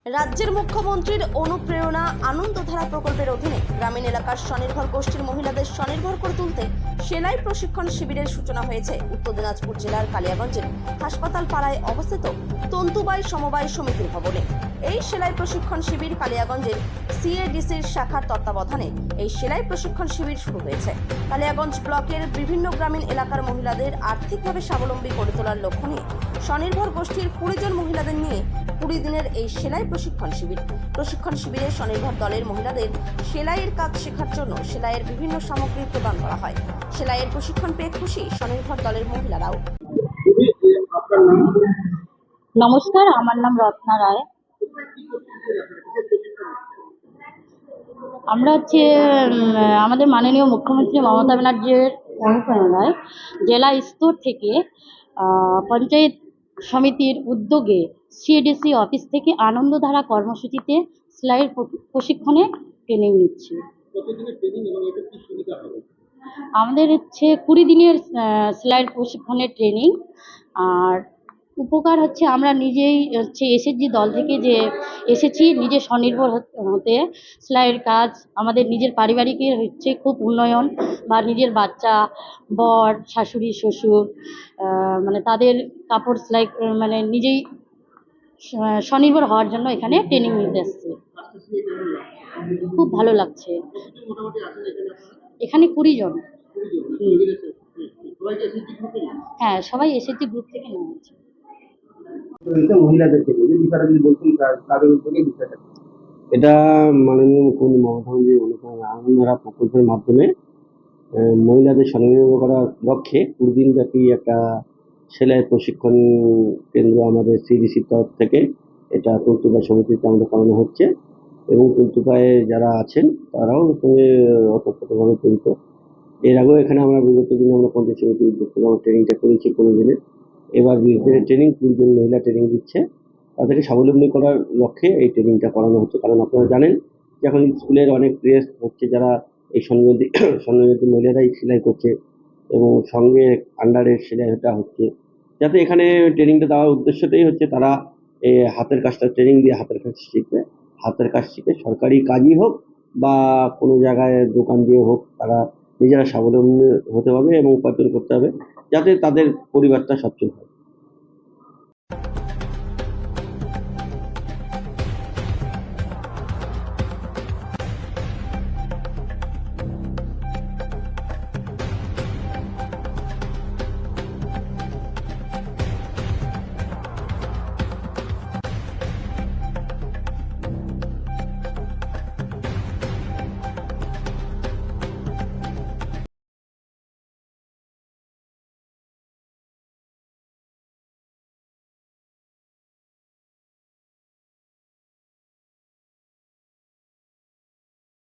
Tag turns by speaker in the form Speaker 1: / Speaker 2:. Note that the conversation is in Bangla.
Speaker 1: রাজ্যের মুখ্যমন্ত্রীর অনুপ্রেরণা আনন্দধারা প্রকল্পের অধীনে গ্রামীণ এলাকার স্বনির্ভর গোষ্ঠীর মহিলাদের স্বনির্ভর করে তুলতে সেলাই প্রশিক্ষণ শিবিরের সূচনা হয়েছে উত্তর দিনাজপুর জেলার কালিয়াগঞ্জের হাসপাতাল পাড়ায় অবস্থিত তন্তুবাই সমবায় সমিতির ভবনে। এই সেলাই প্রশিক্ষণ শিবির কালিয়াগঞ্জের সিএডিসির শাখার তত্ত্বাবধানে এই সেলাই প্রশিক্ষণ শিবির শুরু হয়েছে। কালিয়াগঞ্জ ব্লকের বিভিন্ন গ্রামীণ এলাকার মহিলাদের আর্থিকভাবে স্বাবলম্বী করে তোলার লক্ষ্য নিয়ে স্বনির্ভর গোষ্ঠীর 20 জন মহিলাদের নিয়ে 20 দিনের এই সেলাই প্রশিক্ষণ শিবিরে স্বনির্ভর দলের মহিলাদের সেলাইয়ের কাজ শেখার জন্য সেলাইয়ের বিভিন্ন সামগ্রী প্রদান করা হয়। সেলাইয়ের প্রশিক্ষণ পেয়ে খুশি স্বনির্ভর দলের মহিলারাও।
Speaker 2: নমস্কার, আমার নাম রত্না রায়। আমরা আমাদের মাননীয় মুখ্যমন্ত্রী মমতা ব্যানার্জির অনুপ্রেরণায় জেলা স্তর থেকে পঞ্চায়েত সমিতির উদ্যোগে সিএডিসি অফিস থেকে আনন্দধারা কর্মসূচিতে সেলাইয়ের প্রশিক্ষণে ট্রেনিং নিচ্ছি। আমাদের 20 দিনের সেলাইয়ের প্রশিক্ষণের ট্রেনিং। আর উপকার হচ্ছে আমরা নিজেই এসএসজি দল থেকে যে এসেছি, নিজে স্বনির্ভর হতে। সেলাইয়ের কাজ আমাদের নিজের পারিবারিকের খুব উন্নয়ন, বা নিজের বাচ্চা, বর, শাশুড়ি, শ্বশুর মানে তাদের কাপড় সেলাই নিজেই স্বনির্ভর হওয়ার জন্য এখানে ট্রেনিং নিতে এসেছি। খুব ভালো লাগছে। এখানে 20 জন। হ্যাঁ, সবাই এসএসজি গ্রুপ থেকে নেওয়া হয়েছে।
Speaker 3: এটা মাননীয় মুখ্যমন্ত্রী মমতা ব্যানার্জির আনন্দধারা প্রকল্পের মাধ্যমে মহিলাদের স্বনির্ভর করার লক্ষ্যে 20 দিন ব্যাপী একটা সেলাই প্রশিক্ষণ কেন্দ্র আমাদের সিডিসির তরফ থেকে এটা তন্তুবাই সমিতিতে আমাদের করানো হচ্ছে, এবং তন্তুবাই যারা আছেন তারাও সঙ্গে ওতপ্রোতভাবে জড়িত। এর আগেও এখানে আমরা বিগত দিনে আমরা পঞ্চায়েত সমিতির উদ্যোগ থেকে আমরা ট্রেনিংটা করেছি 15 দিনে। এবার 20 দিনের ট্রেনিং, 20 জন মহিলা ট্রেনিং দিচ্ছে। তাদেরকে স্বাবলম্বী করার লক্ষ্যে এই ট্রেনিংটা করানো হচ্ছে। কারণ আপনারা জানেন যে এখন স্কুলের অনেক ড্রেস হচ্ছে, যারা এই স্বনির্ভর মহিলারাই সেলাই করছে, এবং সঙ্গে আন্ডারের সেলাইটা হচ্ছে। যাতে এখানে ট্রেনিংটা দেওয়ার উদ্দেশ্যটাই হচ্ছে তারা হাতের কাজটা ট্রেনিং দিয়ে হাতের কাজ শিখবে। হাতের কাজ শিখে সরকারি কাজই হোক বা কোনো জায়গায় দোকান দিয়ে হোক, তারা নিজেরা স্বাবলম্বী হতে হবে এবং উপার্জন করতে হবে, যাতে তাদের পরিবারটা সচ্ছল হয়।